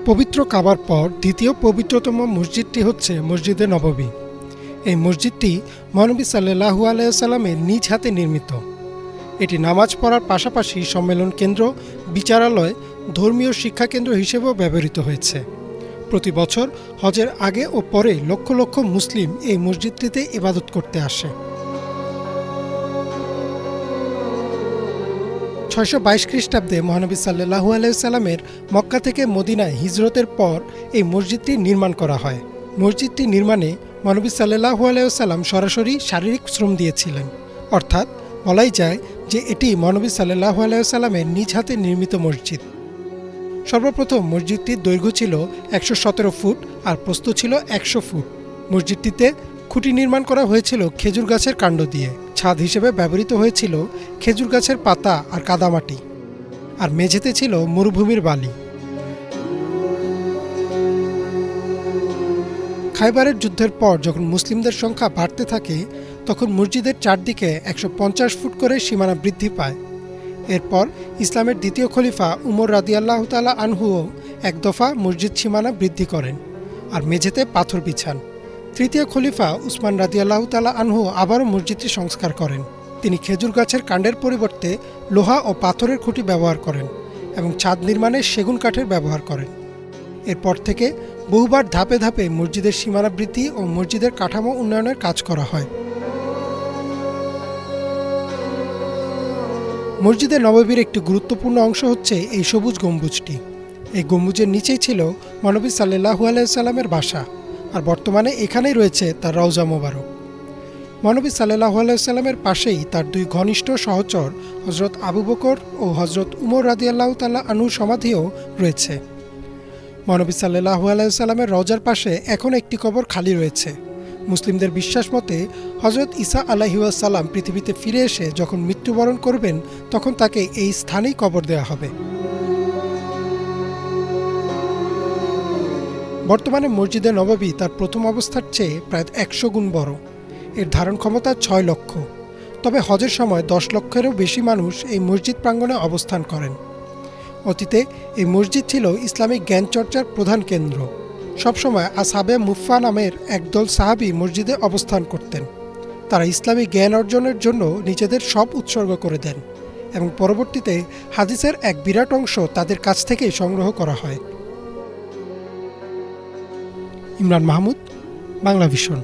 পবিত্র কাবার পর দ্বিতীয় পবিত্রতম মসজিদটি হচ্ছে মসজিদে নববী। এই মসজিদটি মহানবী সাল্লাল্লাহু আলাইহি ওয়াসাল্লামের নিজ হাতে নির্মিত। এটি নামাজ পড়ার পাশাপাশি সম্মেলন কেন্দ্র, বিচারালয়, ধর্মীয় শিক্ষা কেন্দ্র হিসেবেও ব্যবহৃত হয়েছে। প্রতি বছর হজের আগে ও পরে লক্ষ লক্ষ মুসলিম এই মসজিদটিতে ইবাদত করতে আসে। ৬২২ খ্রিস্টাব্দে মহানবী সাল্লাল্লাহু আলাইহি ওয়াসাল্লামের মক্কা থেকে মদিনায় হিজরতের পর এই মসজিদটি নির্মাণ করা হয়। মসজিদটি নির্মাণে মহানবী সাল্লাল্লাহু আলাইহি ওয়াসাল্লাম সরাসরি শারীরিক শ্রম দিয়েছিলেন, অর্থাৎ বলাই যায় যে এটি মহানবী সাল্লাল্লাহু আলাইহি ওয়াসাল্লামের নিজ হাতে নির্মিত মসজিদ। সর্বপ্রথম মসজিদটির দৈর্ঘ্য ছিল ১১৭ ফুট আর প্রস্থ ছিল ১০০ ফুট। মসজিদটিতে খুঁটি নির্মাণ করা হয়েছিল খেজুর গাছের কাণ্ড দিয়ে। ছাদ হিসেবে ব্যবহৃত হয়েছিল খেজুর গাছের পাতা আর কাদামাটি, আর মেঝেতে ছিল মরুভূমির বালি। খাইবারের যুদ্ধের পর যখন মুসলিমদের সংখ্যা বাড়তে থাকে, তখন মসজিদের চারদিকে ১৫০ ফুট করে সীমানা বৃদ্ধি পায়। এরপর ইসলামের দ্বিতীয় খলিফা উমর রাদিয়াল্লাহু তাআলা আনহুও এক দফা মসজিদ সীমানা বৃদ্ধি করেন আর মেঝেতে পাথর বিছান। তৃতীয় খলিফা উসমান রাদিয়াল্লাহু তাআলা আনহু আবারও মসজিদটি সংস্কার করেন। তিনি খেজুর গাছের কাণ্ডের পরিবর্তে লোহা ও পাথরের খুঁটি ব্যবহার করেন এবং ছাদ নির্মাণে সেগুন কাঠের ব্যবহার করেন। এরপর থেকে বহুবার ধাপে ধাপে মসজিদের সীমানা বৃদ্ধি ও মসজিদের কাঠামো উন্নয়নের কাজ করা হয়। মসজিদে নববীর একটি গুরুত্বপূর্ণ অংশ হচ্ছে এই সবুজ গম্বুজটি। এই গম্বুজের নিচেই ছিল মহানবী সাল্লাল্লাহু আলাইহি ওয়াসাল্লামের বাসা, আর বর্তমানে এখানেই রয়েছে তার রওজা মোবারক। মহানবী সাল্লাল্লাহু আলাইহি ওয়াসাল্লামের পাশেই তার দুই ঘনিষ্ঠ সহচর হযরত আবু বকর ও হযরত উমর রাদিয়াল্লাহু তাআলা আনহুর সমাধিও রয়েছে। মহানবী সাল্লাল্লাহু আলাইহি ওয়াসাল্লামের রওজার পাশে এখন একটি কবর খালি রয়েছে। মুসলিমদের বিশ্বাস মতে হযরত ঈসা আলাইহিস সালাম পৃথিবীতে ফিরে এসে যখন মৃত্যুবরণ করবেন, তখন তাকে এই স্থানেই কবর দেওয়া হবে। বর্তমানে মসজিদে নববী তার প্রথম অবস্থার চেয়ে প্রায় ১০০ গুণ বড়। এর ধারণ ক্ষমতা ৬ লক্ষ। তবে হজের সময় ১০ লক্ষেরও বেশি মানুষ এই মসজিদ প্রাঙ্গণে অবস্থান করেন। অতীতে এই মসজিদ ছিল ইসলামিক জ্ঞানচর্চার প্রধান কেন্দ্র। সবসময় আসহাবে মুফা নামের একদল সাহাবী মসজিদে অবস্থান করতেন। তারা ইসলামী জ্ঞান অর্জনের জন্য নিজেদের সব উৎসর্গ করে দেন এবং পরবর্তীতে হাদিসের এক বিরাট অংশ তাদের কাছ থেকেই সংগ্রহ করা হয়। ইমরান মাহমুদ, বাংলা ভিশন।